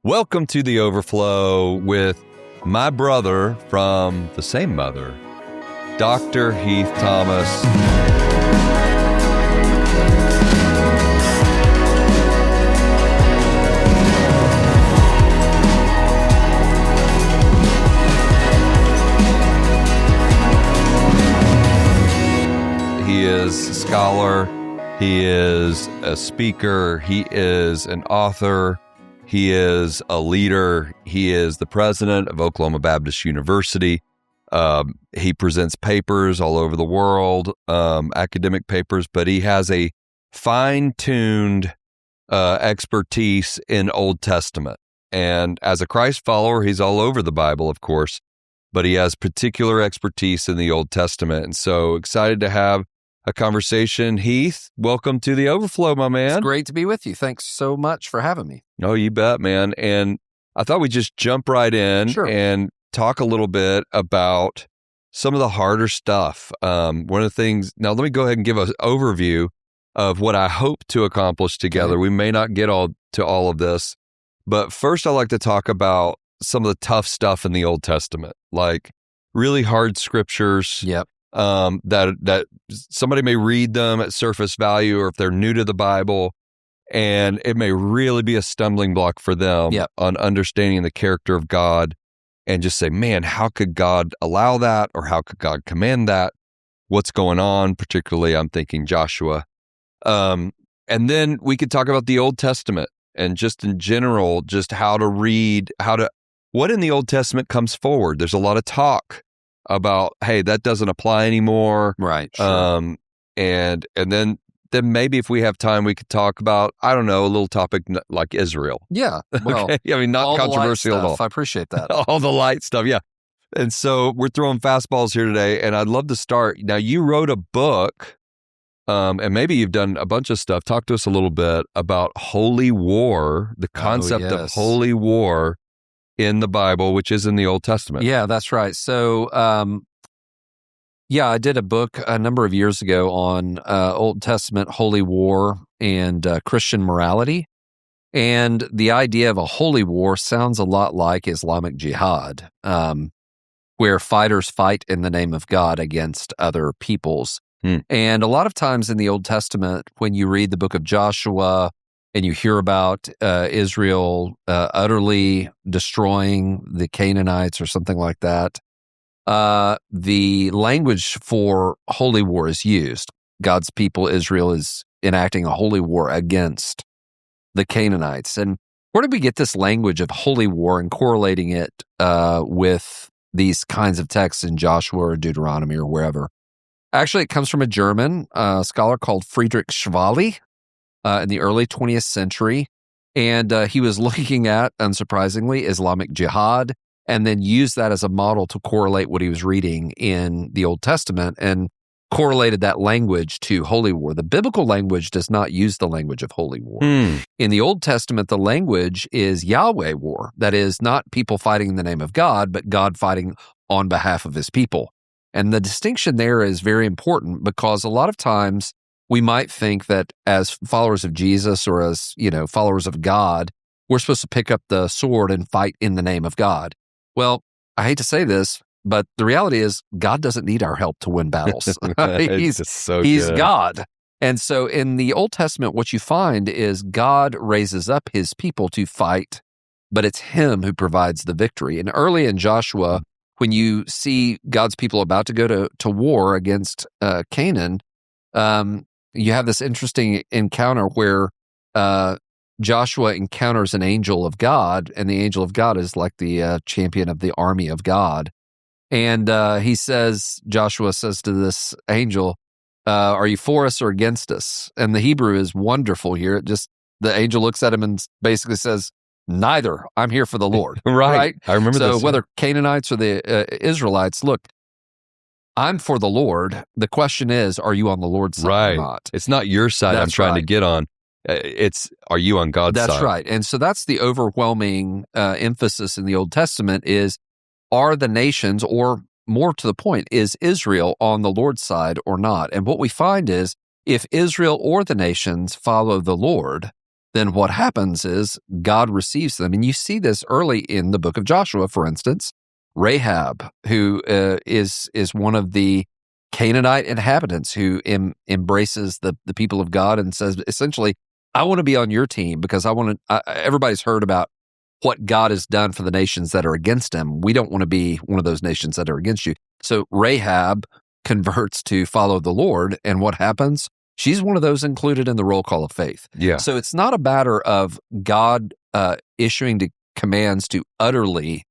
Welcome to the Overflow with my brother from the same mother, Dr. Heath Thomas. He is a scholar, he is a speaker, he is an author, he is a leader, he is the president of Oklahoma Baptist University. He presents papers all over the world, academic papers, but he has a fine-tuned expertise in Old Testament. And as a Christ follower, he's all over the Bible, of course, but he has particular expertise in the Old Testament. And so excited to have a conversation. Heath, welcome to the Overflow, my man. It's great to be with you. Thanks so much for having me. Oh, you bet, man. And I thought we'd just jump right in and talk a little bit about some of the harder stuff. One of the things, now let me go ahead and give an overview of what I hope to accomplish together. Okay. We may not get to all of this, but first I'd like to talk about some of the tough stuff in the Old Testament, like really hard scriptures. Yep. That somebody may read them at surface value, or if they're new to the Bible, and it may really be a stumbling block for them on understanding the character of God, and just say, man, how could God allow that? Or how could God command that? What's going on? Particularly, I'm thinking Joshua. And then we could talk about the Old Testament and just in general, just how to read, what in the Old Testament comes forward. There's a lot of talk about, hey, that doesn't apply anymore. Right. Sure. And then maybe if we have time, we could talk about, I don't know, a little topic like Israel. Yeah. Well, okay? I mean, not controversial at all. I appreciate that. All the light stuff. Yeah. And so we're throwing fastballs here today, and I'd love to start. Now, you wrote a book, and maybe you've done a bunch of stuff. Talk to us a little bit about holy war, the concept of holy war in the Bible, which is in the Old Testament. Yeah, that's right. So, I did a book a number of years ago on Old Testament holy war and Christian morality. And the idea of a holy war sounds a lot like Islamic jihad, where fighters fight in the name of God against other peoples. And a lot of times in the Old Testament, when you read the book of Joshua, and you hear about Israel utterly destroying the Canaanites or something like that, the language for holy war is used. God's people, Israel, is enacting a holy war against the Canaanites. And where did we get this language of holy war and correlating it with these kinds of texts in Joshua or Deuteronomy or wherever? Actually, it comes from a German scholar called Friedrich Schwally, in the early 20th century, and he was looking at, unsurprisingly, Islamic jihad, and then used that as a model to correlate what he was reading in the Old Testament, and correlated that language to holy war. The biblical language does not use the language of holy war. In the Old Testament, the language is Yahweh war. That is, not people fighting in the name of God, but God fighting on behalf of his people. And the distinction there is very important, because a lot of times we might think that as followers of Jesus or as, followers of God, we're supposed to pick up the sword and fight in the name of God. Well, I hate to say this, but the reality is God doesn't need our help to win battles. He's God. And so in the Old Testament, what you find is God raises up his people to fight, but it's him who provides the victory. And early in Joshua, when you see God's people about to go to war against Canaan, you have this interesting encounter where Joshua encounters an angel of God, and the angel of God is like the champion of the army of God. And Joshua says to this angel, are you for us or against us? And the Hebrew is wonderful here. The angel looks at him and basically says, neither. I'm here for the Lord. Right. I remember this. So whether Canaanites or the Israelites, look, I'm for the Lord. The question is, are you on the Lord's side or not? It's not your side I'm trying to get on. Are you on God's side? That's right. And so that's the overwhelming emphasis in the Old Testament is, are the nations, or more to the point, is Israel on the Lord's side or not? And what we find is, if Israel or the nations follow the Lord, then what happens is God receives them. And you see this early in the book of Joshua, for instance. Rahab, who is one of the Canaanite inhabitants who embraces the people of God and says, essentially, I want to be on your team because everybody's heard about what God has done for the nations that are against him. We don't want to be one of those nations that are against you. So Rahab converts to follow the Lord, and what happens? She's one of those included in the roll call of faith. Yeah. So it's not a matter of God issuing the commands to utterly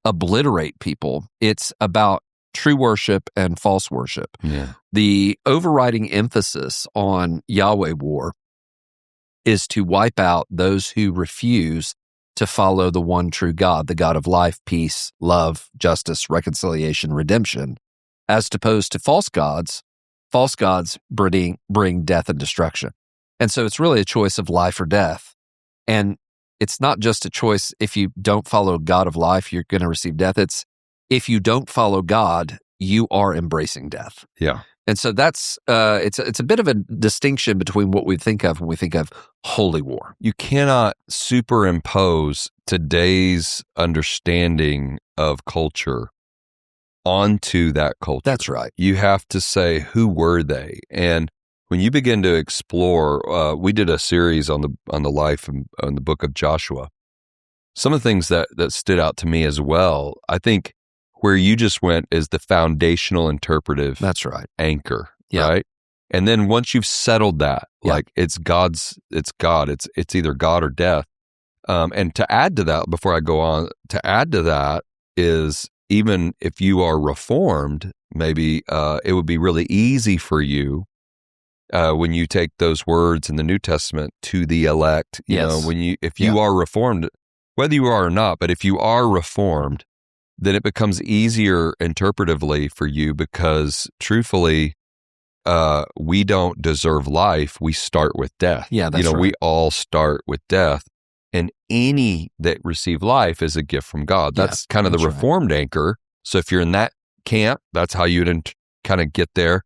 obliterate people. It's about true worship and false worship. Yeah. The overriding emphasis on Yahweh war is to wipe out those who refuse to follow the one true God, the God of life, peace, love, justice, reconciliation, redemption, as opposed to false gods. False gods bring death and destruction. And so it's really a choice of life or death. And it's not just a choice, if you don't follow God of life, you're going to receive death. It's if you don't follow God, you are embracing death. Yeah. And so that's it's a bit of a distinction between what we think of when we think of holy war. You cannot superimpose today's understanding of culture onto that culture. That's right. You have to say, who were they? And when you begin to explore, we did a series on the life and on the book of Joshua. Some of the things that stood out to me as well, I think where you just went is the foundational interpretive That's right. anchor, Yeah. right? And then once you've settled that, Yeah. like it's God, it's either God or death. And to add to that, before I go on, to add to that is even if you are reformed, maybe it would be really easy for you when you take those words in the New Testament to the elect. You Yes. know, if you are reformed, whether you are or not, but if you are reformed, then it becomes easier interpretively for you because truthfully, we don't deserve life. We start with death. Yeah, that's we right. all start with death. And any that receive life is a gift from God. That's kind of the that's right. reformed anchor. So if you're in that camp, that's how you'd kind of get there.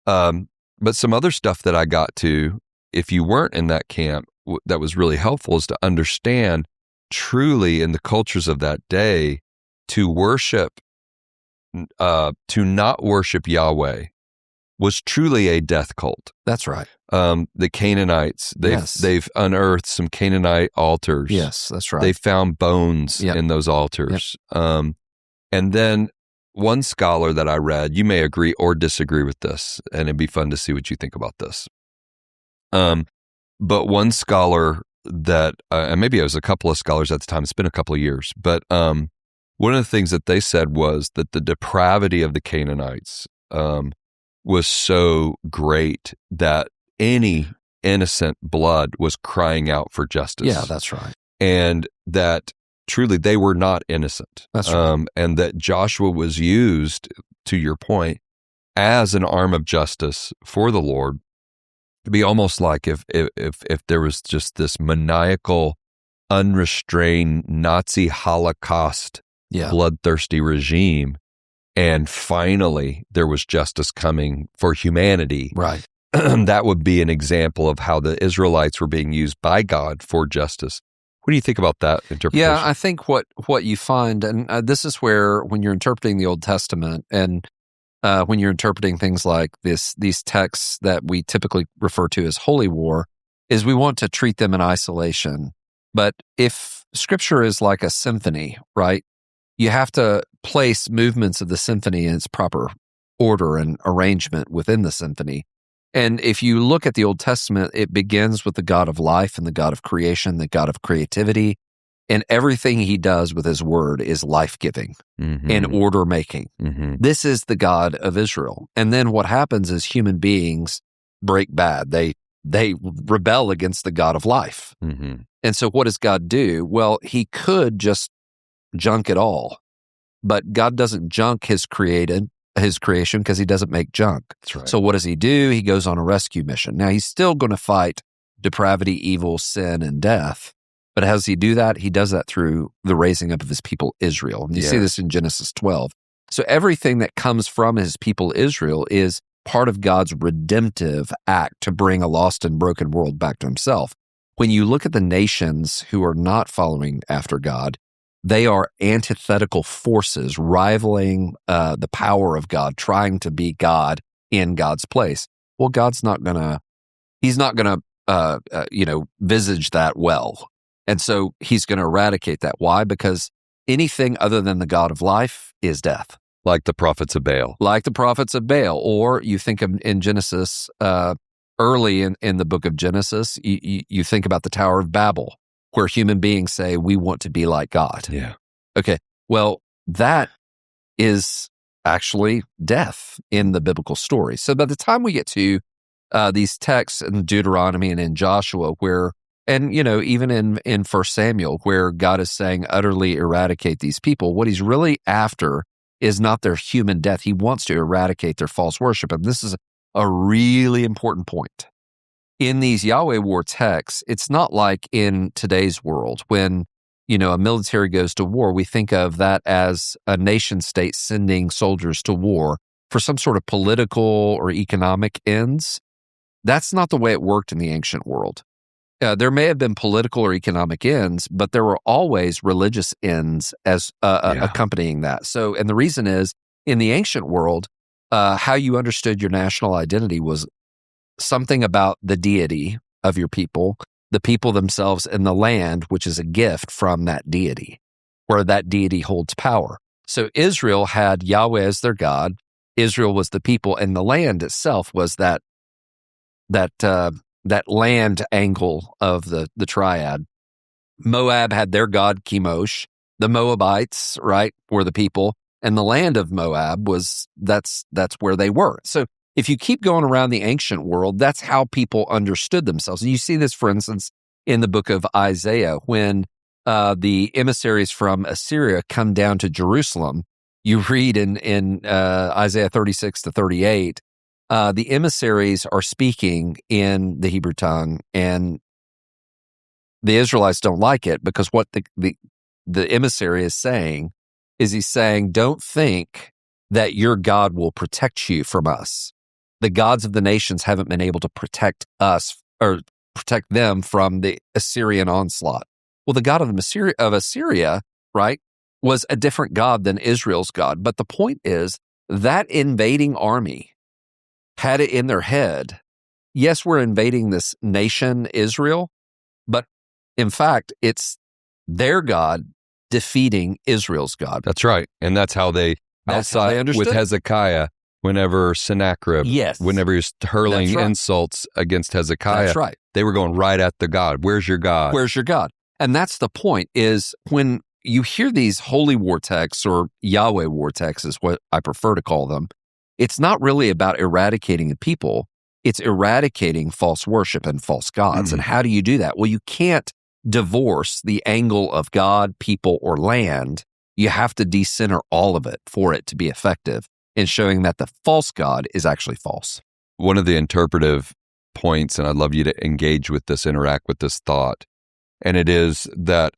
But some other stuff that I got to, if you weren't in that camp, that was really helpful is to understand truly in the cultures of that day, to not worship Yahweh was truly a death cult. That's right. The Canaanites, they've unearthed some Canaanite altars. Yes, that's right. They found bones in those altars. And then one scholar that I read, you may agree or disagree with this, and it'd be fun to see what you think about this. But one scholar that, and maybe it was a couple of scholars at the time, it's been a couple of years, but one of the things that they said was that the depravity of the Canaanites was so great that any innocent blood was crying out for justice. Yeah, that's right. And that truly they were not innocent. That's right. And that Joshua was used, to your point, as an arm of justice for the Lord, to be almost like if there was just this maniacal, unrestrained Nazi Holocaust bloodthirsty regime, and finally there was justice coming for humanity. Right. That would be an example of how the Israelites were being used by God for justice. What do you think about that interpretation? Yeah, I think what you find, and this is where when you're interpreting the Old Testament and when you're interpreting things like these texts that we typically refer to as holy war, is we want to treat them in isolation. But if Scripture is like a symphony, right, you have to place movements of the symphony in its proper order and arrangement within the symphony. And if you look at the Old Testament, it begins with the God of life and the God of creation, the God of creativity, and everything he does with his word is life-giving and order-making. This is the God of Israel. And then what happens is human beings break bad. They rebel against the God of life. And so what does God do? Well, he could just junk it all, but God doesn't junk his creation because he doesn't make junk. That's right. So what does he do? He goes on a rescue mission. Now he's still going to fight depravity, evil, sin, and death. But how does he do that? He does that through the raising up of his people Israel. And you see this in Genesis 12. So everything that comes from his people Israel is part of God's redemptive act to bring a lost and broken world back to himself. when you look at the nations who are not following after God, they are antithetical forces rivaling the power of God, trying to be God in God's place. Well, he's not going to, visage that well. And so he's going to eradicate that. Why? Because anything other than the God of life is death. Like the prophets of Baal. Like the prophets of Baal. Or you think of in Genesis, early in the book of Genesis, you think about the Tower of Babel, where human beings say, we want to be like God. Yeah. Okay. Well, that is actually death in the biblical story. So by the time we get to these texts in Deuteronomy and in Joshua, even in 1 Samuel, where God is saying utterly eradicate these people, what he's really after is not their human death. He wants to eradicate their false worship. And this is a really important point. In these Yahweh war texts, it's not like in today's world when, a military goes to war, we think of that as a nation state sending soldiers to war for some sort of political or economic ends. That's not the way it worked in the ancient world. There may have been political or economic ends, but there were always religious ends as accompanying that. So, and the reason is, in the ancient world, how you understood your national identity was something about the deity of your people, the people themselves, and the land, which is a gift from that deity, where that deity holds power. So Israel had Yahweh as their God. Israel was the people, and the land itself was that land angle of the triad. Moab had their god Chemosh. The Moabites, right, were the people, and the land of Moab that's where they were. So if you keep going around the ancient world, that's how people understood themselves. And you see this, for instance, in the book of Isaiah, when the emissaries from Assyria come down to Jerusalem. You read in Isaiah 36 to 38, the emissaries are speaking in the Hebrew tongue, and the Israelites don't like it because what the emissary is saying is he's saying, don't think that your God will protect you from us. The gods of the nations haven't been able to protect us or protect them from the Assyrian onslaught. Well, the God of Assyria, right, was a different God than Israel's God. But the point is that invading army had it in their head, yes, we're invading this nation, Israel, but in fact, it's their God defeating Israel's God. That's right. And that's how they understood with Hezekiah, whenever Sennacherib, yes, whenever he was hurling insults against Hezekiah, that's right, they were going right at the God. Where's your God? Where's your God? And that's the point, is when you hear these holy war texts, or Yahweh war texts is what I prefer to call them, it's not really about eradicating the people. It's eradicating false worship and false gods. And how do you do that? Well, you can't divorce the angle of God, people, or land. You have to decenter all of it for it to be effective in showing that the false God is actually false. One of the interpretive points, and I'd love you to engage with this, interact with this thought, and it is that,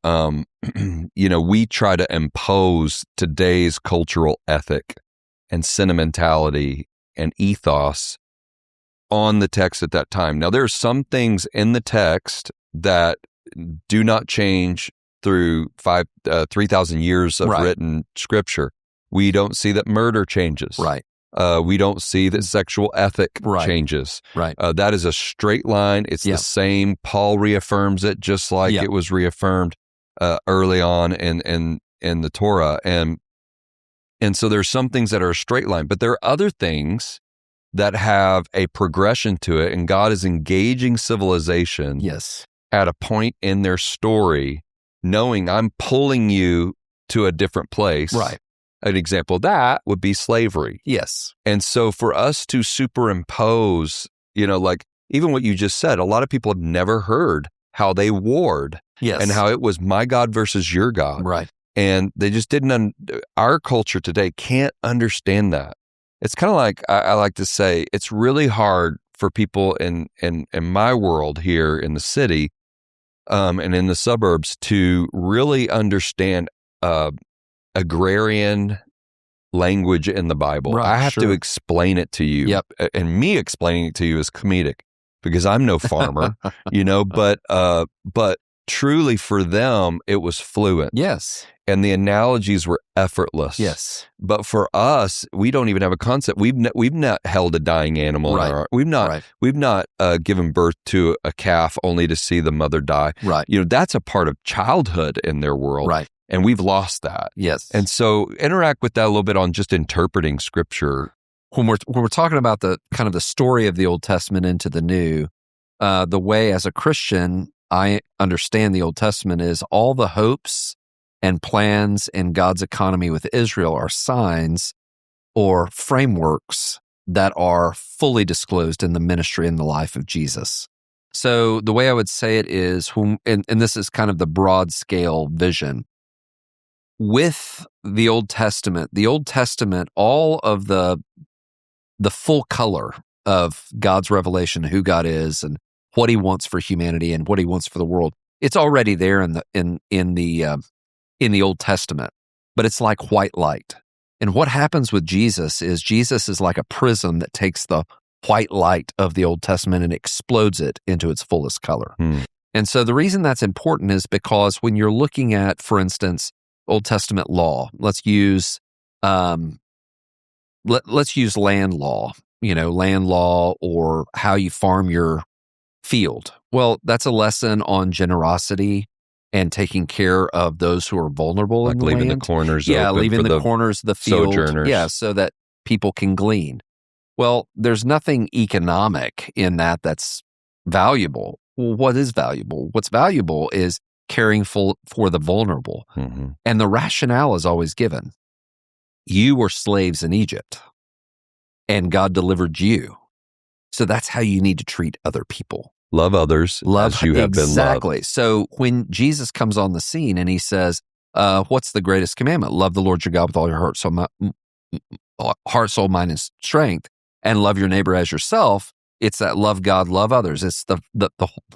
we try to impose today's cultural ethic and sentimentality and ethos on the text at that time. Now, there are some things in the text that do not change through 3,000 years of written scripture. We don't see that murder changes. Right. We don't see that sexual ethic changes. Right. That is a straight line. It's the same. Paul reaffirms it just like it was reaffirmed early on in the Torah. And so there's some things that are a straight line, but there are other things that have a progression to it, and God is engaging civilization at a point in their story, knowing I'm pulling you to a different place. Right. An example of that would be slavery. Yes. And so for us to superimpose, like even what you just said, a lot of people have never heard how they warred and how it was my God versus your God. Right. And they just didn't, our culture today can't understand that. It's kind of like, I like to say, it's really hard for people in my world here in the city and in the suburbs to really understand agrarian language in the Bible. Right, I have to explain it to you. Yep. And me explaining it to you is comedic. because I'm no farmer, but truly for them, it was fluent. Yes. And the analogies were effortless. Yes. But for us, we don't even have a concept. We've not held a dying animal. Right. We've not given birth to a calf only to see the mother die. Right. That's a part of childhood in their world. Right. And we've lost that. Yes. And so interact with that a little bit on just interpreting Scripture. When we're talking about the kind of the story of the Old Testament into the New, the way as a Christian I understand the Old Testament is all the hopes and plans in God's economy with Israel are signs or frameworks that are fully disclosed in the ministry and the life of Jesus. So the way I would say it is, and this is kind of the broad scale vision, with the Old Testament, all of the full color of God's revelation, who God is and what He wants for humanity and what He wants for the world, it's already there in the Old Testament, but it's like white light. And what happens with Jesus is like a prism that takes the white light of the Old Testament and explodes it into its fullest color. And so the reason that's important is because when you're looking at, for instance, Old Testament law, let's use land law, land law or how you farm your field. Well, that's a lesson on generosity and taking care of those who are vulnerable like in the leaving land. the corners Yeah, open leaving for the corners of the field. sojourners. Yeah, so that people can glean. Well, there's nothing economic in that that's valuable. Well, what is valuable? What's valuable is caring for the vulnerable. Mm-hmm. And the rationale is always given. You were slaves in Egypt, and God delivered you. So that's how you need to treat other people. Love others as you have been loved. Exactly. So when Jesus comes on the scene and He says, what's the greatest commandment? Love the Lord your God with all your heart, soul, mind, and strength, and love your neighbor as yourself. It's that love God, love others. It's the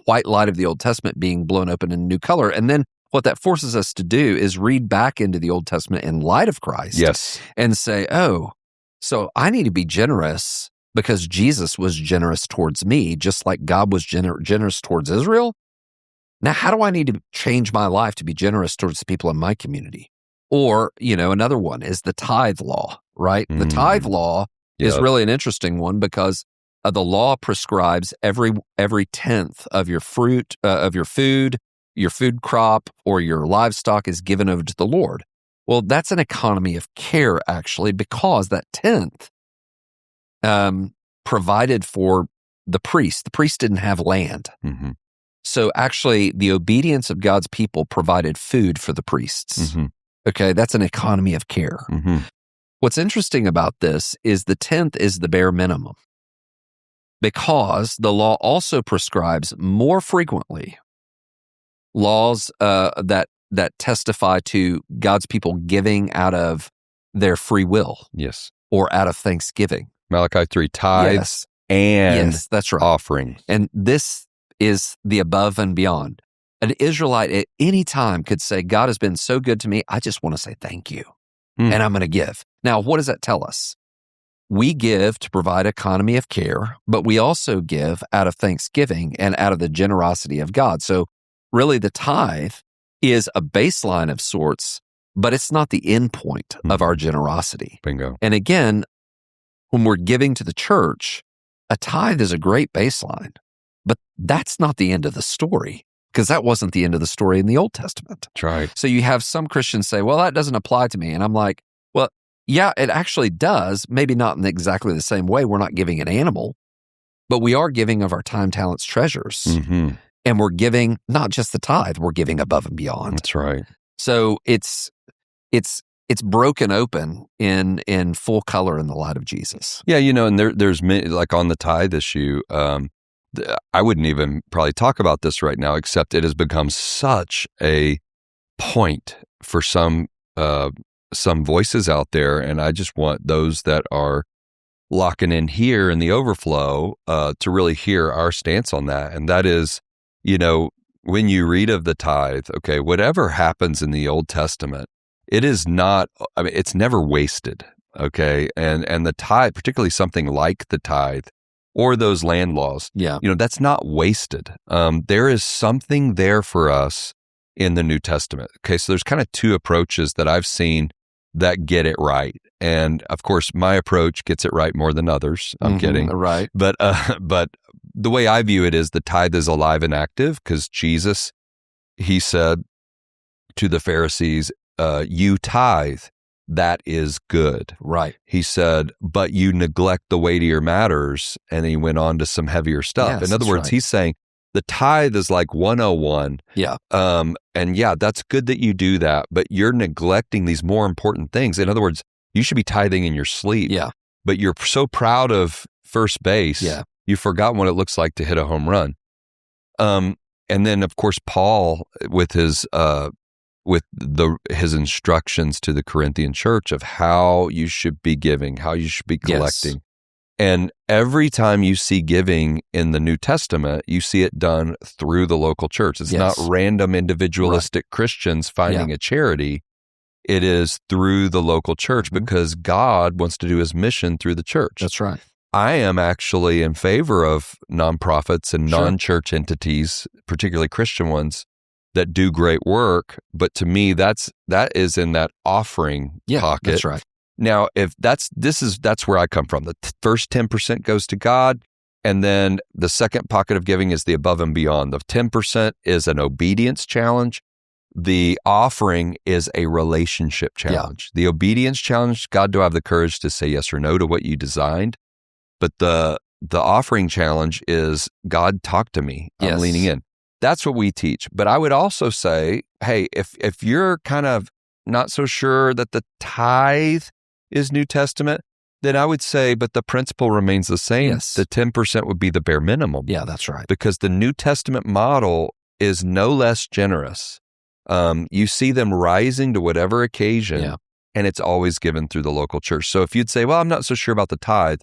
white light of the Old Testament being blown open in a new color. And then what that forces us to do is read back into the Old Testament in light of Christ. Yes. And say, oh, so I need to be generous because Jesus was generous towards me, just like God was generous towards Israel. Now, how do I need to change my life to be generous towards the people in my community? Or, another one is the tithe law, right? The tithe law is really an interesting one because the law prescribes every tenth of your fruit, of your food crop, or your livestock is given over to the Lord. Well, that's an economy of care, actually, because that tenth provided for the priest. The priest didn't have land. Mm-hmm. So actually, the obedience of God's people provided food for the priests. Mm-hmm. Okay, that's an economy of care. Mm-hmm. What's interesting about this is the tenth is the bare minimum because the law also prescribes more frequently laws that testify to God's people giving out of their free will. Yes. Or out of thanksgiving. Malachi 3, tithes and that's right. offering. And this is the above and beyond. An Israelite at any time could say, God has been so good to me, I just want to say thank you. And I'm going to give. Now, what does that tell us? We give to provide economy of care, but we also give out of thanksgiving and out of the generosity of God. So really the tithe is a baseline of sorts, but it's not the end point of our generosity. Bingo. And again, when we're giving to the church, a tithe is a great baseline, but that's not the end of the story because that wasn't the end of the story in the Old Testament. That's right. So you have some Christians say, well, that doesn't apply to me. And I'm like, well, yeah, it actually does. Maybe not in exactly the same way. We're not giving an animal, but we are giving of our time, talents, treasures. Mm-hmm. And we're giving not just the tithe, we're giving above and beyond. That's right. So it's broken open in full color in the light of Jesus. Yeah, and there's many, like on the tithe issue, I wouldn't even probably talk about this right now, except it has become such a point for some voices out there, and I just want those that are locking in here in the Overflow to really hear our stance on that, and that is, when you read of the tithe, okay, whatever happens in the Old Testament, it is not, it's never wasted, okay? And the tithe, particularly something like the tithe, or those land laws. Yeah. That's not wasted. There is something there for us in the New Testament. Okay, so there's kind of two approaches that I've seen that get it right. And of course, my approach gets it right more than others. I'm kidding. Right. But the way I view it is the tithe is alive and active, because Jesus, he said to the Pharisees, you tithe, that is good. Right. He said, but you neglect the weightier matters. And he went on to some heavier stuff. Yes, In other words, he's saying the tithe is like 101. Yeah. And yeah, that's good that you do that, but you're neglecting these more important things. In other words, you should be tithing in your sleep. Yeah. But you're so proud of first base, you've forgotten what it looks like to hit a home run. And then, of course, Paul, with his instructions to the Corinthian church of how you should be giving, how you should be collecting. Yes. And every time you see giving in the New Testament, you see it done through the local church. It's not random individualistic Christians finding a charity. It is through the local church, because God wants to do his mission through the church. That's right. I am actually in favor of nonprofits and non-church entities, particularly Christian ones, that do great work. But to me, that is in that offering pocket. That's right. Now, if that's where I come from. The first 10% goes to God, and then the second pocket of giving is the above and beyond. The 10% is an obedience challenge. The offering is a relationship challenge. The obedience challenge, God, do I have the courage to say yes or no to what you designed? But the offering challenge is, God, talk to me. I'm leaning in. That's what we teach. But I would also say, hey, if you're kind of not so sure that the tithe is New Testament, then I would say, but the principle remains the same. Yes. The 10% would be the bare minimum. Yeah, that's right. Because the New Testament model is no less generous. You see them rising to whatever occasion, and it's always given through the local church. So if you'd say, well, I'm not so sure about the tithe,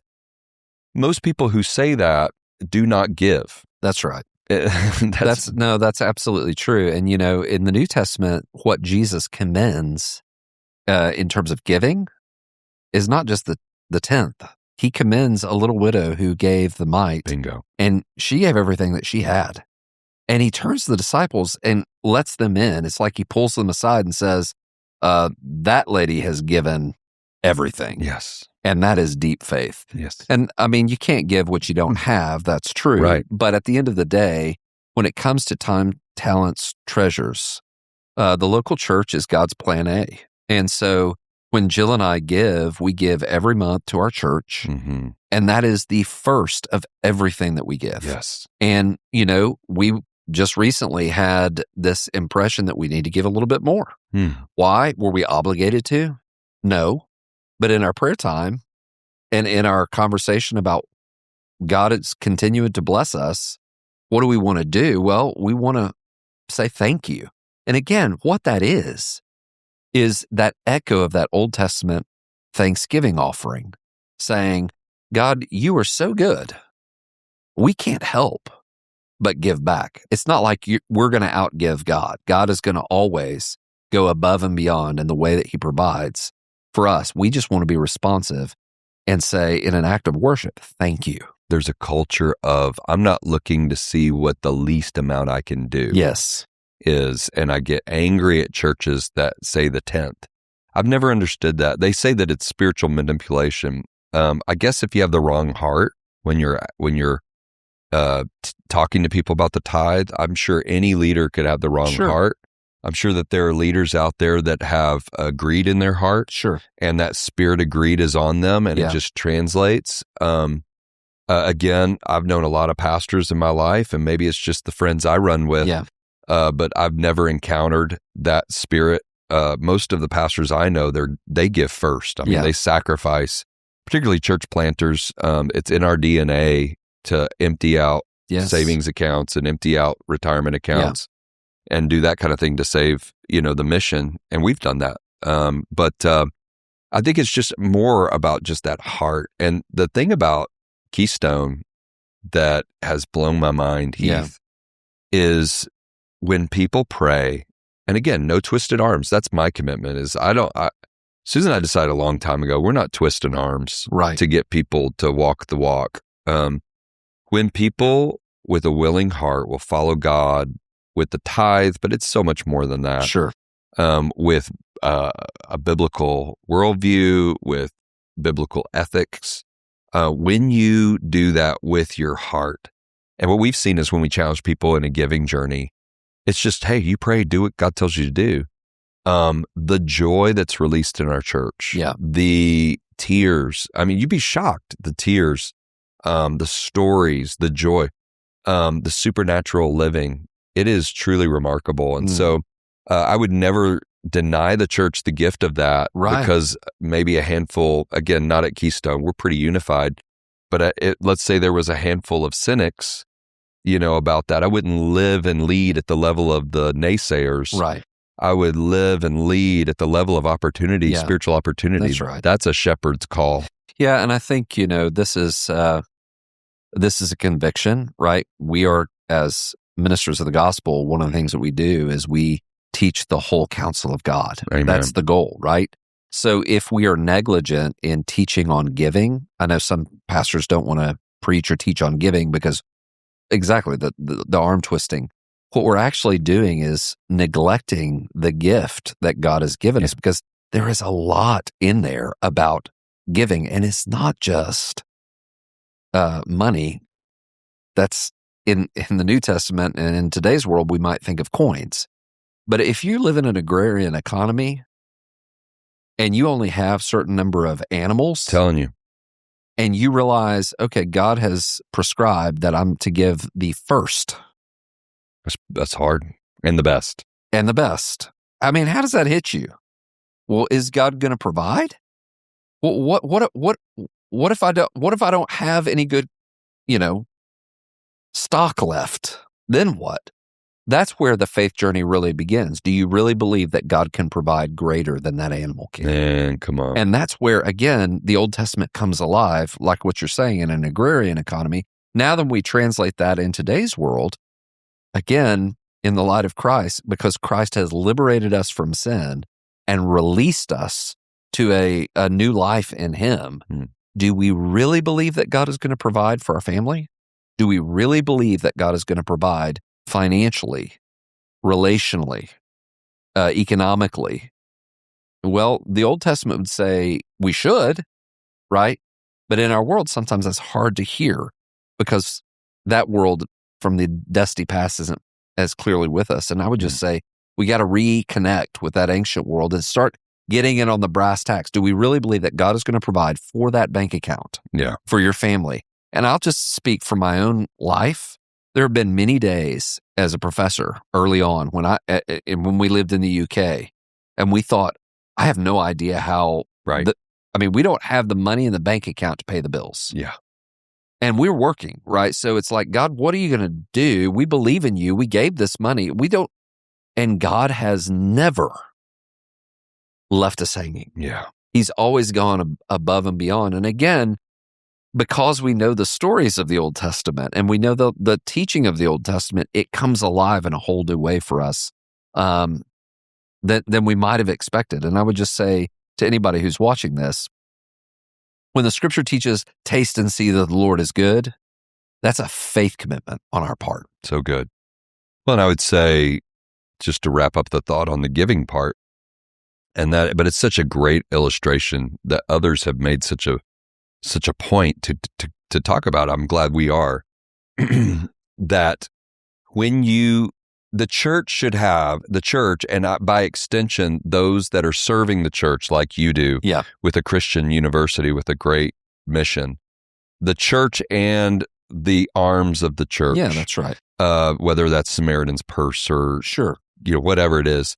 most people who say that do not give. That's right. That's absolutely true. And, in the New Testament, what Jesus commends in terms of giving is not just the tenth. He commends a little widow who gave the mite. Bingo. And she gave everything that she had. And he turns to the disciples and lets them in. It's like he pulls them aside and says, that lady has given everything. Yes. And that is deep faith. Yes. And I mean, you can't give what you don't have. That's true. Right. But at the end of the day, when it comes to time, talents, treasures, the local church is God's plan A. And so when Jill and I give, we give every month to our church. Mm-hmm. And that is the first of everything that we give. Yes. And, we just recently had this impression that we need to give a little bit more. Why? Were we obligated to? No. But in our prayer time and in our conversation about God is continuing to bless us, what do we want to do? Well, we want to say thank you. And again, what that is that echo of that Old Testament Thanksgiving offering, saying, God, you are so good. We can't help but give back. It's not like we're going to outgive God. God is going to always go above and beyond in the way that he provides for us. We just want to be responsive and say, in an act of worship, thank you. There's a culture of, I'm not looking to see what the least amount I can do is, and I get angry at churches that say the 10th. I've never understood that. They say that it's spiritual manipulation. I guess if you have the wrong heart when you're talking to people about the tithe, I'm sure any leader could have the wrong heart. I'm sure that there are leaders out there that have greed in their heart. Sure. And that spirit of greed is on them, and it just translates. Again, I've known a lot of pastors in my life, and maybe it's just the friends I run with. Yeah. But I've never encountered that spirit. Most of the pastors I know, they give first. I mean, they sacrifice, particularly church planters. It's in our DNA to empty out savings accounts and empty out retirement accounts. And do that kind of thing to save, the mission. And we've done that. But I think it's just more about just that heart. And the thing about Keystone that has blown my mind, Heath, is when people pray, and again, no twisted arms. That's my commitment is Susan and I decided a long time ago, we're not twisting arms to get people to walk the walk. When people with a willing heart will follow God with the tithe, but it's so much more than that. Sure. With a biblical worldview, with biblical ethics, when you do that with your heart, and what we've seen is when we challenge people in a giving journey, it's just, hey, you pray, do what God tells you to do. The joy that's released in our church, the tears. I mean, you'd be shocked, the tears, the stories, the joy, the supernatural living. It is truly remarkable. And so I would never deny the church the gift of that, because maybe a handful, again, not at Keystone, we're pretty unified, but let's say there was a handful of cynics, about that. I wouldn't live and lead at the level of the naysayers. Right. I would live and lead at the level of opportunity, spiritual opportunity. That's right. That's a shepherd's call. Yeah, and I think, this is a conviction, right? We are, as ministers of the gospel, one of the things that we do is we teach the whole counsel of God. Amen. That's the goal, right? So if we are negligent in teaching on giving, I know some pastors don't want to preach or teach on giving because exactly the arm twisting. What we're actually doing is neglecting the gift that God has given us, because there is a lot in there about giving, and it's not just money. That's in the New Testament, and in today's world, we might think of coins. But if you live in an agrarian economy and you only have a certain number of animals, telling you, and you realize, okay, God has prescribed that I'm to give the first. That's hard. And the best. And the best. I mean, how does that hit you? Well, is God going to provide? Well, what if I don't have any good, stock left? Then what? That's where the faith journey really begins. Do you really believe that God can provide greater than that animal can? Man, come on. And that's where, again, the Old Testament comes alive, like what you're saying, in an agrarian economy. Now that we translate that in today's world, again, in the light of Christ, because Christ has liberated us from sin and released us to a new life in Him, do we really believe that God is going to provide for our family? Do we really believe that God is going to provide financially, relationally, economically? Well, the Old Testament would say we should, right? But in our world, sometimes that's hard to hear, because that world from the dusty past isn't as clearly with us. And I would just say we got to reconnect with that ancient world and start getting it on the brass tacks. Do we really believe that God is going to provide for that bank account, for your family? And I'll just speak from my own life. There have been many days as a professor early on when we lived in the UK, and we thought, I have no idea how. Right. We don't have the money in the bank account to pay the bills. Yeah. And we're working, right? So it's like, God, what are you going to do? We believe in you. We gave this money. We don't, and God has never left us hanging. Yeah. He's always gone above and beyond. And again, because we know the stories of the Old Testament and we know the teaching of the Old Testament, it comes alive in a whole new way for us than we might have expected. And I would just say to anybody who's watching this, when the scripture teaches, taste and see that the Lord is good, that's a faith commitment on our part. So good. Well, and I would say, just to wrap up the thought on the giving part, but it's such a great illustration that others have made such a point to talk about. I'm glad we are. That when the church, and by extension, those that are serving the church like you do, with a Christian university with a great mission, the church and the arms of the church. Yeah, that's right. Whether that's Samaritan's Purse or whatever it is,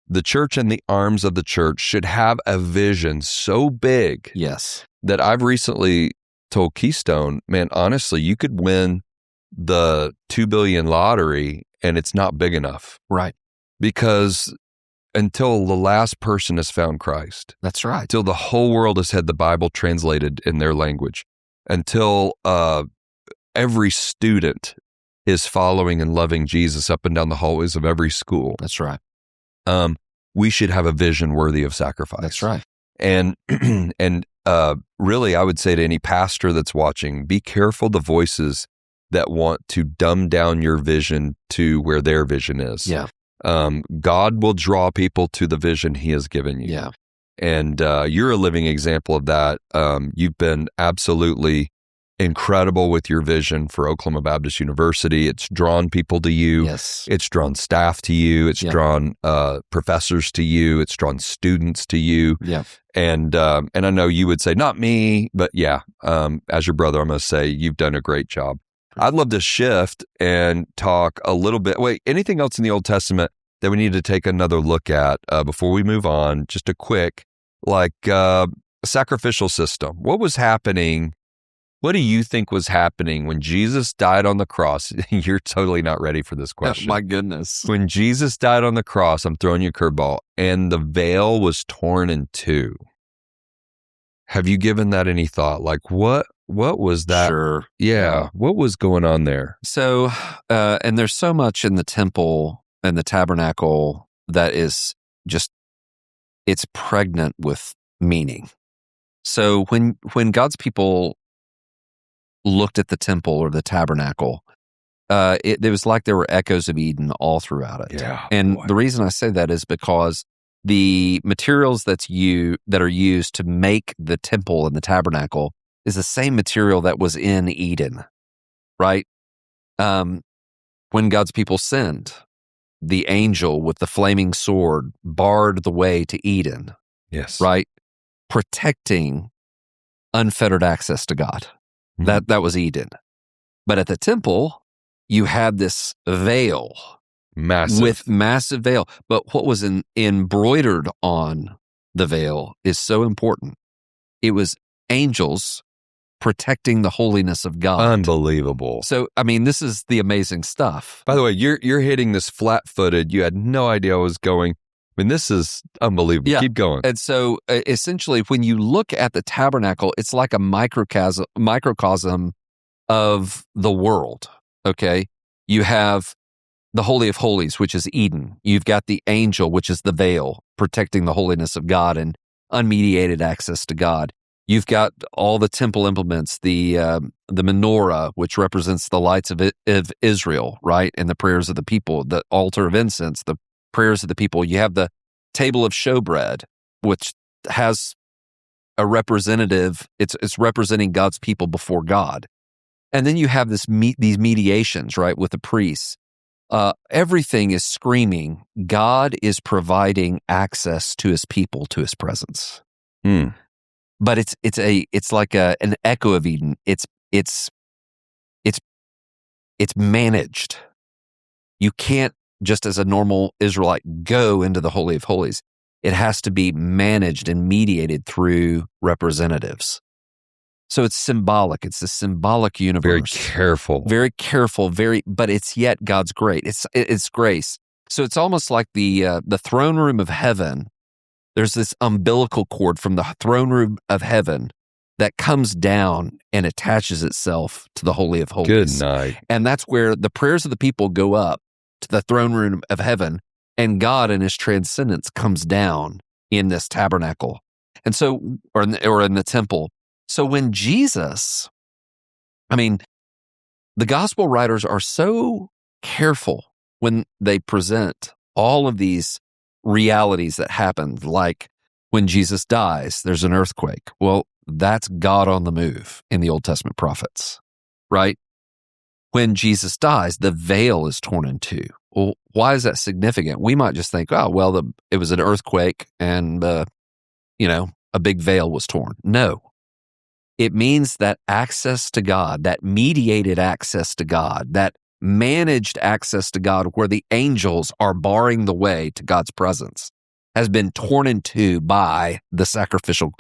the church and the arms of the church should have a vision so big. Yes. That I've recently told Keystone, man, honestly, you could win the 2 billion lottery and it's not big enough. Right. Because until the last person has found Christ. That's right. Until the whole world has had the Bible translated in their language. Until every student is following and loving Jesus up and down the hallways of every school. That's right. We should have a vision worthy of sacrifice. That's right. And really, I would say to any pastor that's watching, be careful the voices that want to dumb down your vision to where their vision is. Yeah. God will draw people to the vision He has given you. Yeah. And you're a living example of that. You've been absolutely incredible with your vision for Oklahoma Baptist University. It's drawn people to you. Yes. It's drawn staff to you. It's drawn professors to you. It's drawn students to you. Yeah. And I know you would say, not me, but yeah, as your brother, I'm going to say you've done a great job. I'd love to shift and talk a little bit. Wait, anything else in the Old Testament that we need to take another look at before we move on? Just a quick, sacrificial system. What was happening? What do you think was happening when Jesus died on the cross? You're totally not ready for this question. Oh, my goodness. When Jesus died on the cross, I'm throwing you a curveball, and the veil was torn in two. Have you given that any thought? What was that? Sure. Yeah. What was going on there? So, and there's so much in the temple and the tabernacle that is just, it's pregnant with meaning. So when God's people looked at the temple or the tabernacle, it was like there were echoes of Eden all throughout it. Yeah, and the reason I say that is because the materials that are used to make the temple and the tabernacle is the same material that was in Eden, right? When God's people sinned, the angel with the flaming sword barred the way to Eden. Yes. Right? Protecting unfettered access to God. Mm-hmm. That was Eden. But at the temple, you had this veil. Massive veil. But what was embroidered on the veil is so important. It was angels protecting the holiness of God. Unbelievable. So, I mean, this is the amazing stuff. By the way, you're hitting this flat-footed. You had no idea I was going. I mean, this is unbelievable. Yeah. Keep going. And so, essentially, when you look at the tabernacle, it's like a microcosm of the world, okay? You have the Holy of Holies, which is Eden. You've got the angel, which is the veil, protecting the holiness of God and unmediated access to God. You've got all the temple implements, the menorah, which represents the lights of Israel, right? And the prayers of the people, the altar of incense, the prayers of the people. You have the table of showbread, which has a representative. It's representing God's people before God. And then you have these mediations, right, with the priests. Everything is screaming, God is providing access to His people, to His presence. Mm. But it's like an echo of Eden. It's managed. You can't just as a normal Israelite go into the Holy of Holies. It has to be managed and mediated through representatives. So it's symbolic. It's a symbolic universe. Very careful. But it's yet God's grace. It's grace. So it's almost like the throne room of heaven. There's this umbilical cord from the throne room of heaven that comes down and attaches itself to the Holy of Holies. Good night. And that's where the prayers of the people go up to the throne room of heaven, and God in His transcendence comes down in this tabernacle. And so, or in the temple. So when Jesus, the gospel writers are so careful when they present all of these realities that happened, like when Jesus dies, there's an earthquake. Well, that's God on the move in the Old Testament prophets, right? When Jesus dies, the veil is torn in two. Well, why is that significant? We might just think, oh, well, it was an earthquake and, a big veil was torn. No. It means that access to God, that mediated access to God, that managed access to God where the angels are barring the way to God's presence has been torn in two by the sacrificial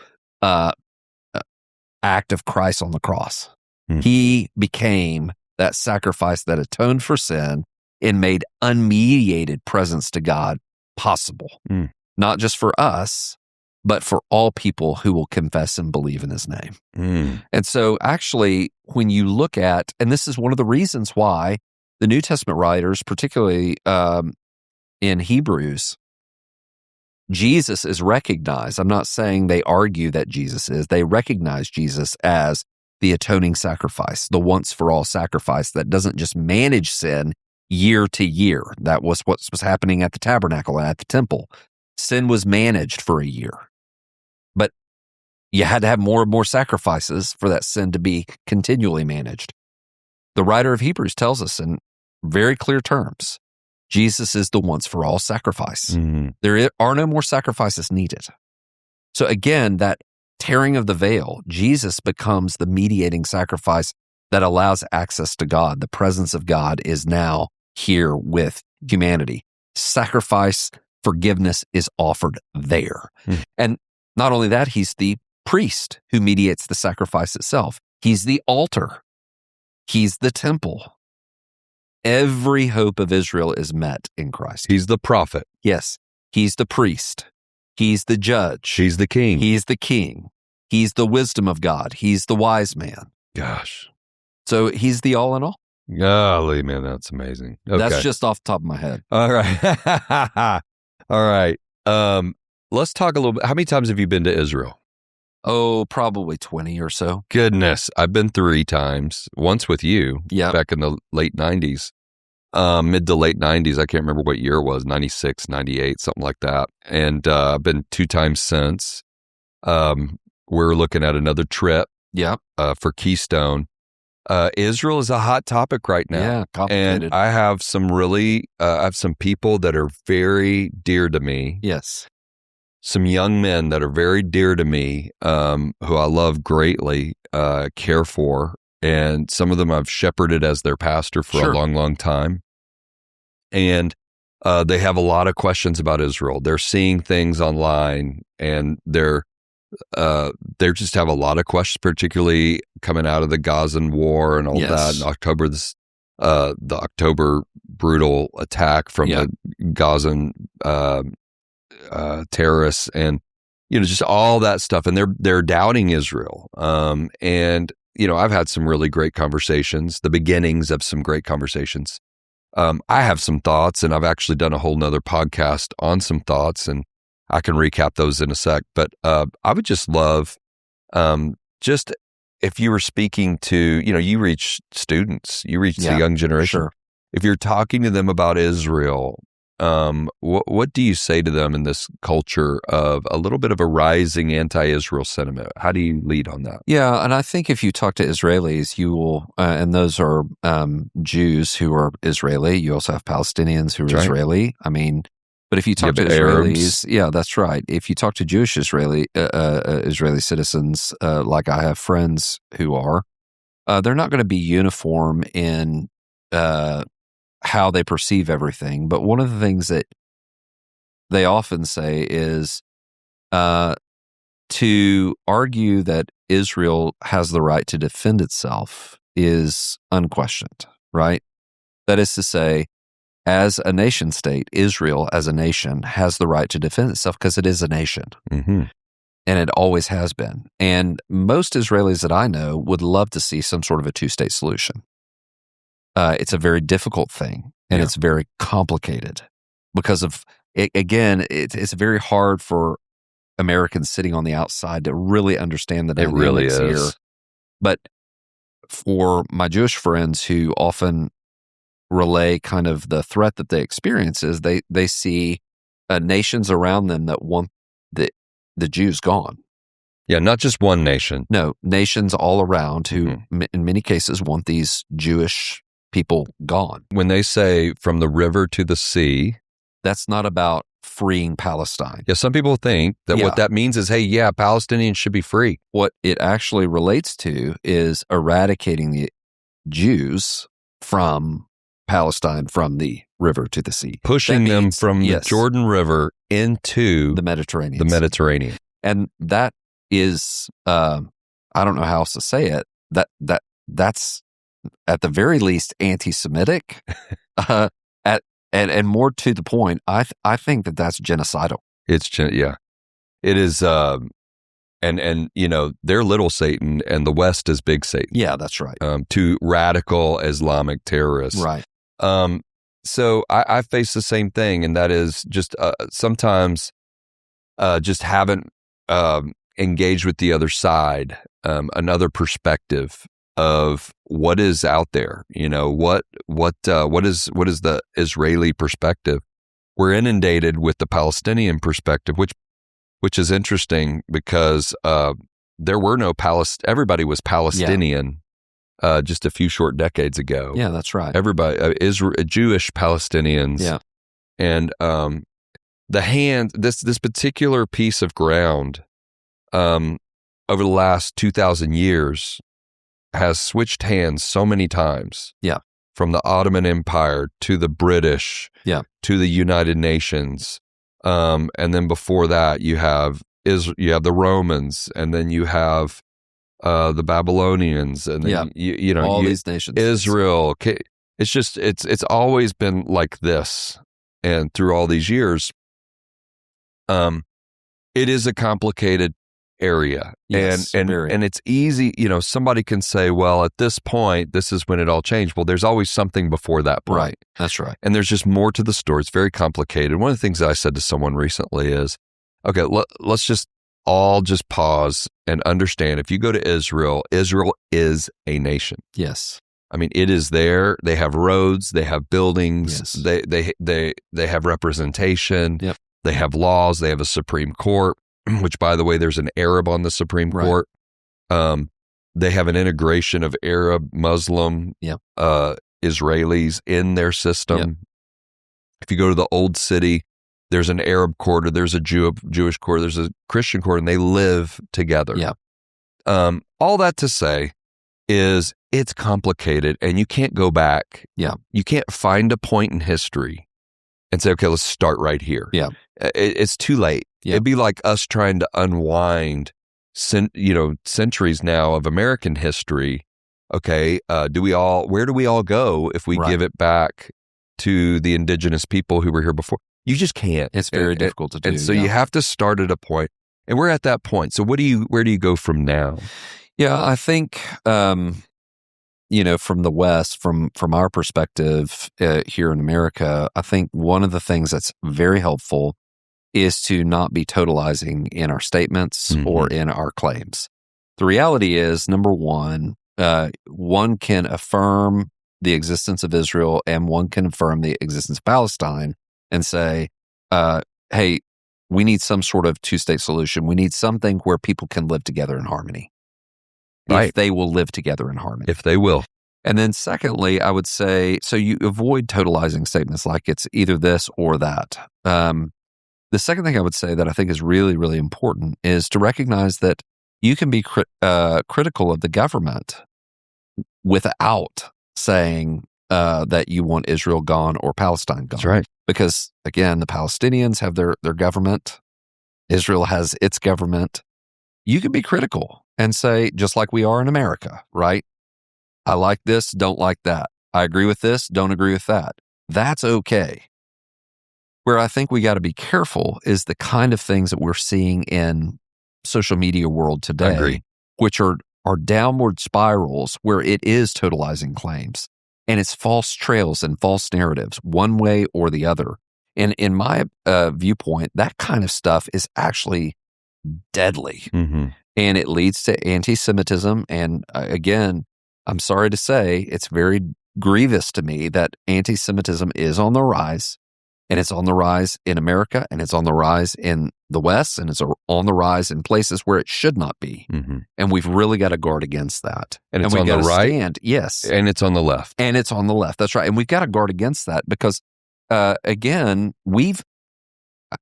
act of Christ on the cross. Mm. He became that sacrifice that atoned for sin and made unmediated presence to God possible, not just for us, but for all people who will confess and believe in His name. Mm. And so actually, when you look at, and this is one of the reasons why the New Testament writers, particularly in Hebrews, Jesus is recognized. I'm not saying they argue that Jesus is. They recognize Jesus as the atoning sacrifice, the once for all sacrifice that doesn't just manage sin year to year. That was what was happening at the tabernacle and at the temple. Sin was managed for a year, but you had to have more and more sacrifices for that sin to be continually managed. The writer of Hebrews tells us in very clear terms, Jesus is the once for all sacrifice. Mm-hmm. There are no more sacrifices needed. So again, that tearing of the veil, Jesus becomes the mediating sacrifice that allows access to God. The presence of God is now here with humanity. Sacrifice, forgiveness is offered there. Mm. And not only that, he's the priest who mediates the sacrifice itself. He's the altar. He's the temple. Every hope of Israel is met in Christ. He's the prophet. Yes, he's the priest. He's the judge. He's the king. He's the king. He's the wisdom of God. He's the wise man. Gosh. So he's the all in all. Golly, man, that's amazing. Okay. That's just off the top of my head. All right. All right. Let's talk a little bit. How many times have you been to Israel? Oh, probably 20 or so. Goodness. I've been 3 times. Once with you back in the late 90s, mid to late 90s. I can't remember what year it was, 96, 98, something like that. And I've been 2 times since. We're looking at another trip for Keystone. Israel is a hot topic right now. Yeah, complicated. And I have some I have some people that are very dear to me. Yes. Some young men that are very dear to me, who I love greatly, care for. And some of them I've shepherded as their pastor for a long, long time. And they have a lot of questions about Israel. They're seeing things online, and they just have a lot of questions, particularly coming out of the Gazan war and all that in October. The October brutal attack from the Gazan terrorists, and just all that stuff. And they're doubting Israel. And I've had some really great conversations, the beginnings of some great conversations. I have some thoughts, and I've actually done a whole nother podcast on some thoughts, and I can recap those in a sec. But I would just love, just if you were speaking to, you reach students, you reach the young generation. Sure. If you're talking to them about Israel, what do you say to them in this culture of a little bit of a rising anti-Israel sentiment? How do you lead on that? Yeah, and I think if you talk to Israelis, you will, and those are Jews who are Israeli. You also have Palestinians who are Israeli. I mean, but if you talk to Israelis, that's right. If you talk to Jewish Israeli citizens, like I have friends who are, they're not going to be uniform in how they perceive everything. But one of the things that they often say is to argue that Israel has the right to defend itself is unquestioned, right? That is to say, as a nation state, Israel as a nation has the right to defend itself because it is a nation. Mm-hmm. And it always has been. And most Israelis that I know would love to see some sort of a 2-state solution. It's a very difficult thing, and it's very complicated because of, again, it's very hard for Americans sitting on the outside to really understand the dynamics here. But for my Jewish friends who often relay kind of the threat that they experience is they see nations around them that want the Jews gone. Yeah, not just one nation. No, nations all around who, in many cases, want these Jewish people gone. When they say from the river to the sea, that's not about freeing Palestine. Yeah, some people think that what that means is, hey, Palestinians should be free. What it actually relates to is eradicating the Jews from Palestine, from the river to the sea. Pushing them from the Jordan River into the Mediterranean. And that is, I don't know how else to say it, that's at the very least anti-Semitic, and more to the point, I think that's genocidal. It is, and they're little Satan, and the West is big Satan. Yeah, that's right. To radical Islamic terrorists, right? So I face the same thing, and that is just sometimes just haven't engage with the other side, another perspective of what is out there. What is the Israeli perspective? We're inundated with the Palestinian perspective, which is interesting because there were no everybody was Palestinian just a few short decades ago. Yeah, that's right. Everybody, Jewish Palestinians. Yeah. And this particular piece of ground over the last 2,000 years has switched hands so many times. Yeah. From the Ottoman Empire to the British, to the United Nations, and then before that you have the Romans, and then you have the Babylonians, and then all these nations, Israel. It's always been like this, and through all these years, it is a complicated area. Yes, and it's easy, somebody can say, well, at this point, this is when it all changed. Well, there's always something before that point. Right. That's right. And there's just more to the story. It's very complicated. One of the things that I said to someone recently is, okay, let's just all just pause and understand. If you go to Israel is a nation. Yes. I mean, it is there. They have roads, they have buildings, yes. they have representation, yep. They have laws, they have a Supreme Court, which, by the way, there's an Arab on the Supreme Court. They have an integration of Arab, Muslim, Israelis in their system. Yep. If you go to the old city, there's an Arab quarter, there's a Jewish quarter, there's a Christian quarter, and they live together. Yeah. All that to say is it's complicated, and you can't go back. Yeah. You can't find a point in history and say, okay, let's start right here. Yeah. It's too late. Yeah. It'd be like us trying to unwind, centuries now of American history. Okay, where do we all go if we give it back to the indigenous people who were here before? You just can't. It's very difficult to do. And so you have to start at a point, and we're at that point. So where do you go from now? Yeah, I think from the West, from our perspective here in America, I think one of the things that's very helpful is to not be totalizing in our statements or in our claims. The reality is, number one, one can affirm the existence of Israel and one can affirm the existence of Palestine and say, hey, we need some sort of two-state solution. We need something where people can live together in harmony. Right. If they will live together in harmony. If they will. And then secondly, I would say, so you avoid totalizing statements like it's either this or that. The second thing I would say that I think is really, really important is to recognize that you can be critical of the government without saying that you want Israel gone or Palestine gone. That's right. Because, again, the Palestinians have their government. Israel has its government. You can be critical and say, just like we are in America, right? I like this, don't like that. I agree with this, don't agree with that. That's okay. Where I think we got to be careful is the kind of things that we're seeing in social media world today, I agree. Which are downward spirals where it is totalizing claims and it's false trails and false narratives one way or the other. And in my viewpoint, that kind of stuff is actually deadly. And it leads to anti-Semitism. And again, I'm sorry to say, it's very grievous to me that anti-Semitism is on the rise. And it's on the rise in America, and it's on the rise in the West, and it's on the rise in places where it should not be. And we've really got to guard against that. And it's on the right? Yes. And it's on the left. And it's on the left. That's right. And we've got to guard against that because, again,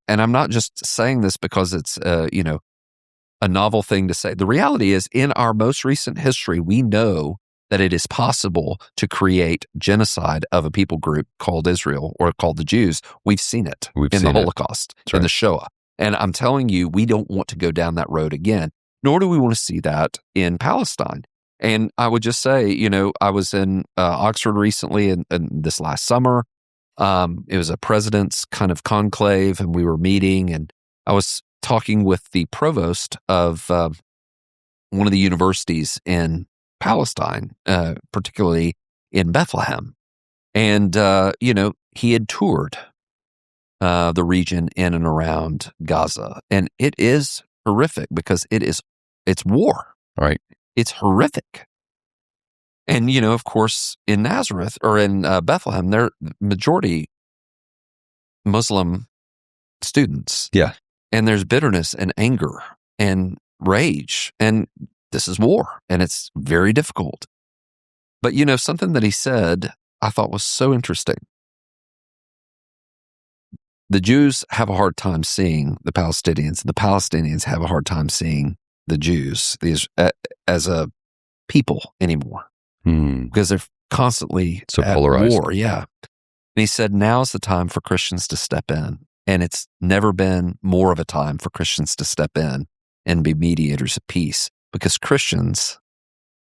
and I'm not just saying this because it's, a novel thing to say. The reality is, in our most recent history, we know that it is possible to create genocide of a people group called Israel or called the Jews. We've seen it in the Holocaust, in the Shoah. And I'm telling you, we don't want to go down that road again, nor do we want to see that in Palestine. And I would just say, I was in Oxford recently in this last summer. It was a president's kind of conclave, and we were meeting, and I was talking with the provost of one of the universities in Palestine, particularly in Bethlehem. And, he had toured the region in and around Gaza. And it is horrific because it's war. Right. It's horrific. And, of course, in Nazareth or in Bethlehem, they're majority Muslim students. Yeah. And there's bitterness and anger and rage. And this is war. And it's very difficult. But, something that he said I thought was so interesting. The Jews have a hard time seeing the Palestinians. The Palestinians have a hard time seeing the Jews as a people anymore because they're constantly so at polarized. war. Yeah. And he said, now's the time for Christians to step in. And it's never been more of a time for Christians to step in and be mediators of peace because Christians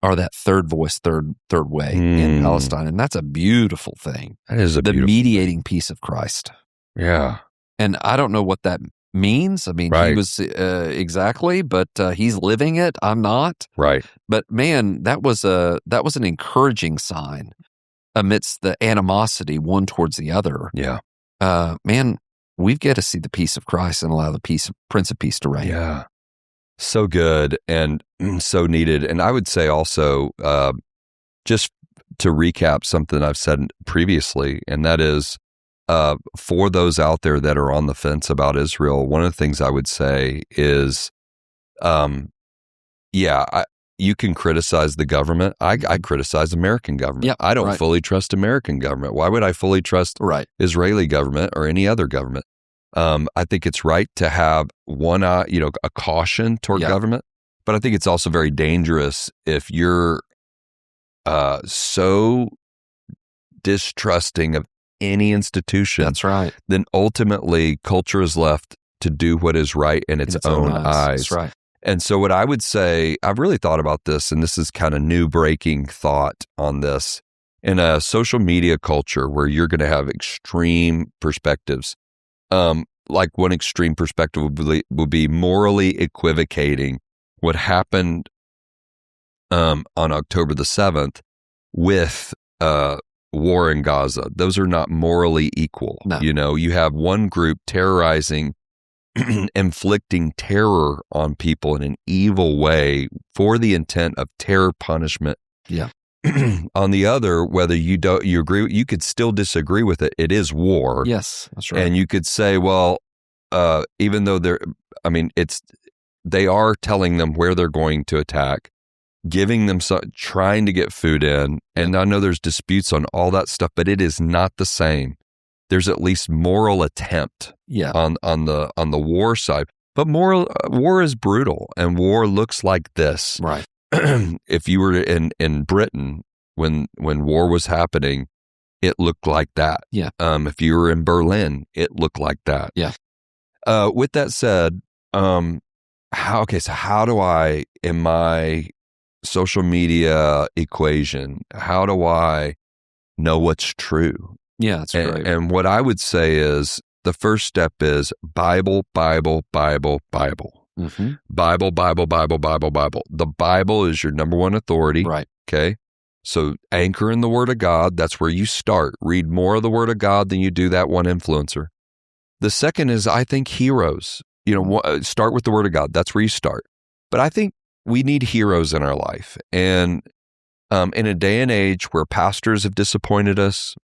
are that third voice, third way in Palestine. And that's a beautiful thing. That is the mediating peace of Christ. Yeah. And I don't know what that means. I mean, right. He was exactly, but he's living it. I'm not. Right. But man, that was an encouraging sign amidst the animosity one towards the other. Yeah. Man, we've got to see the peace of Christ and allow the Prince of Peace to reign. Yeah. So good and so needed. And I would say also, just to recap something I've said previously, and that is, for those out there that are on the fence about Israel, one of the things I would say is, you can criticize the government. I criticize American government. Yep, I don't right. fully trust American government. Why would I fully trust Israeli government or any other government? I think it's right to have a caution toward government, but I think it's also very dangerous if you're so distrusting of any institution. That's right. Then ultimately culture is left to do what is right in its own eyes. That's right. And so what I would say, I've really thought about this, and this is kind of new breaking thought on this. In a social media culture where you're going to have extreme perspectives, like one extreme perspective would be morally equivocating what happened on October the 7th with war in Gaza. Those are not morally equal. No. You have one group terrorizing, inflicting terror on people in an evil way for the intent of terror punishment. Yeah. On the other, whether you agree, you could still disagree with it. It is war. Yes, that's right. And you could say, well, even though they are telling them where they're going to attack, giving them trying to get food in. And I know there's disputes on all that stuff, but it is not the same. There's at least moral attempt on the war side. But war is brutal, and war looks like this. Right. If you were in Britain when war was happening, it looked like that. Yeah. If you were in Berlin, it looked like that. Yeah. With that said, so how do I, in my social media equation, how do I know what's true? Yeah, that's great. And what I would say is the first step is Bible, Bible, Bible, Bible. Mm-hmm. Bible, Bible, Bible, Bible, Bible. The Bible is your number one authority. Right. Okay. So anchor in the Word of God. That's where you start. Read more of the Word of God than you do that one influencer. The second is, I think, heroes. Start with the Word of God. That's where you start. But I think we need heroes in our life. And in a day and age where pastors have disappointed us,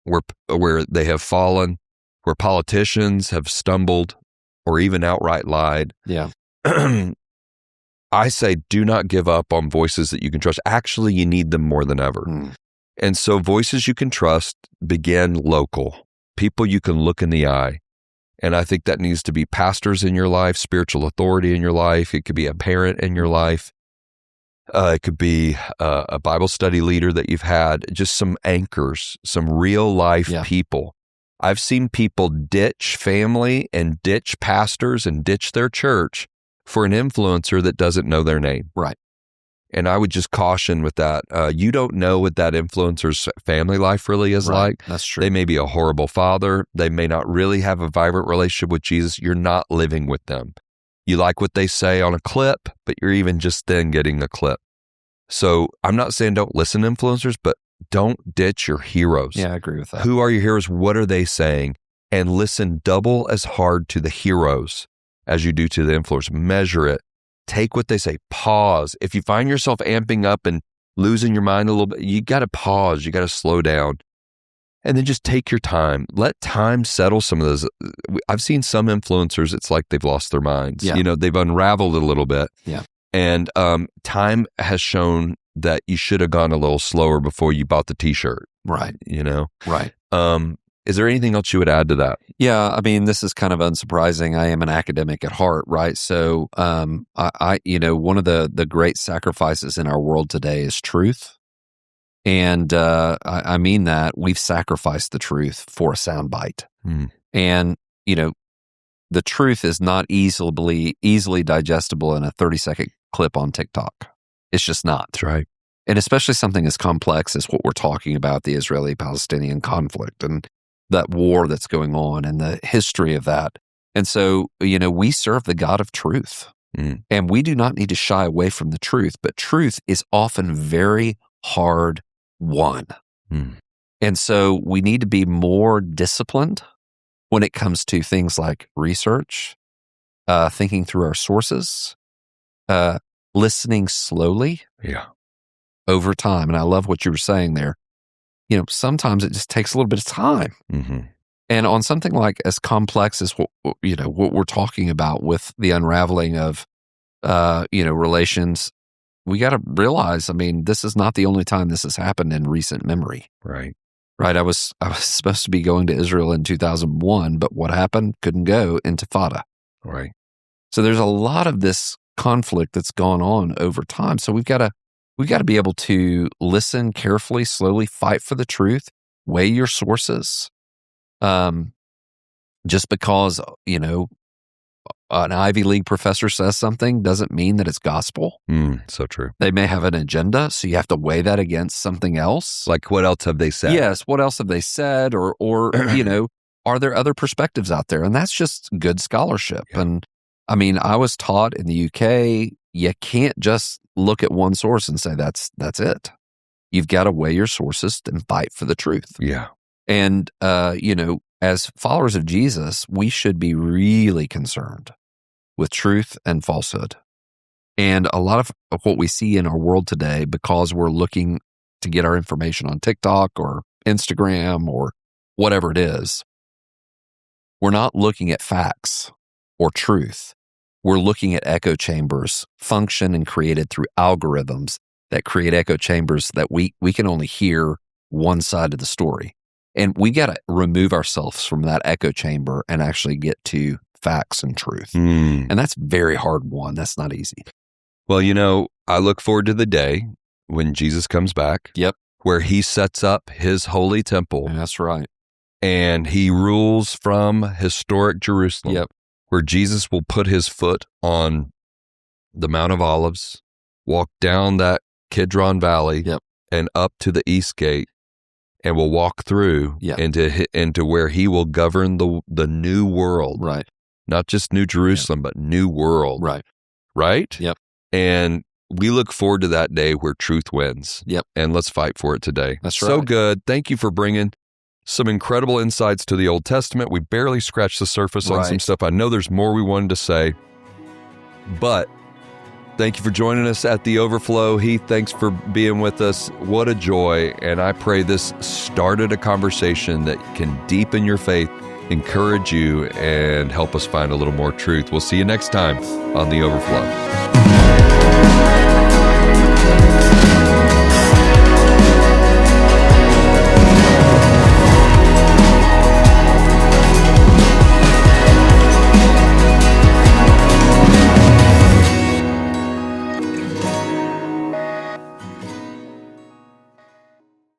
where they have fallen, where politicians have stumbled or even outright lied. Yeah. I say do not give up on voices that you can trust. Actually, you need them more than ever. And so voices you can trust begin local, people you can look in the eye. And I think that needs to be pastors in your life, spiritual authority in your life. It could be a parent in your life. It could be a Bible study leader that you've had, just some anchors, some real life people. I've seen people ditch family and ditch pastors and ditch their church for an influencer that doesn't know their name. Right. And I would just caution with that. You don't know what that influencer's family life really is like. That's true. They may be a horrible father. They may not really have a vibrant relationship with Jesus. You're not living with them. You like what they say on a clip, but you're even just then getting the clip. So I'm not saying don't listen to influencers, but don't ditch your heroes. Yeah, I agree with that. Who are your heroes? What are they saying? And listen double as hard to the heroes as you do to the influencers. Measure it. Take what they say. Pause. If you find yourself amping up and losing your mind a little bit, you got to pause. You got to slow down. And then just take your time. Let time settle some of those. I've seen some influencers, it's like they've lost their minds. Yeah. You know, they've unraveled a little bit. Yeah. And time has shown that you should have gone a little slower before you bought the T-shirt. Right. You know? Right. Is there anything else you would add to that? Yeah, I mean, this is kind of unsurprising. I am an academic at heart, right? So, I one of the great sacrifices in our world today is truth. And I mean that we've sacrificed the truth for a soundbite. And, the truth is not easily digestible in a 30-second clip on TikTok. It's just not. That's right. And especially something as complex as what we're talking about, the Israeli-Palestinian conflict and that war that's going on and the history of that. And so, we serve the God of truth. And we do not need to shy away from the truth, but truth is often very hard won. And so we need to be more disciplined when it comes to things like research, thinking through our sources, listening slowly over time. And I love what you were saying there. Sometimes it just takes a little bit of time. And on something like as complex as what we're talking about with the unraveling of, relations, we got to realize, I mean, this is not the only time this has happened in recent memory. Right. I was supposed to be going to Israel in 2001, but what happened? Couldn't go. Intifada. Right. So there's a lot of this conflict that's gone on over time. So we've got to be able to listen carefully, slowly, fight for the truth, weigh your sources. Just because, an Ivy League professor says something doesn't mean that it's gospel. So true. They may have an agenda, so you have to weigh that against something else. Like, what else have they said? Yes, what else have they said? Or are there other perspectives out there? And that's just good scholarship. Yeah. And I mean, I was taught in the UK, you can't just look at one source and say that's it. You've got to weigh your sources and fight for the truth. Yeah. And, as followers of Jesus, we should be really concerned with truth and falsehood. And a lot of what we see in our world today, because we're looking to get our information on TikTok or Instagram or whatever it is, we're not looking at facts or truth. We're looking at echo chambers function and created through algorithms that create echo chambers that we can only hear one side of the story. And we got to remove ourselves from that echo chamber and actually get to facts and truth. And that's very hard won. That's not easy. Well, I look forward to the day when Jesus comes back. Yep. Where he sets up his holy temple. That's right. And he rules from historic Jerusalem. Yep. Where Jesus will put his foot on the Mount of Olives, walk down that Kidron Valley, and up to the East Gate. And will walk through into where he will govern the new world. Right. Not just New Jerusalem, but new world. Right. Right? Yep. And we look forward to that day where truth wins. Yep. And let's fight for it today. That's right. So good. Thank you for bringing some incredible insights to the Old Testament. We barely scratched the surface on some stuff. I know there's more we wanted to say, but thank you for joining us at the Overflow. Heath, thanks for being with us. What a joy. And I pray this started a conversation that can deepen your faith, encourage you, and help us find a little more truth. We'll see you next time on the Overflow.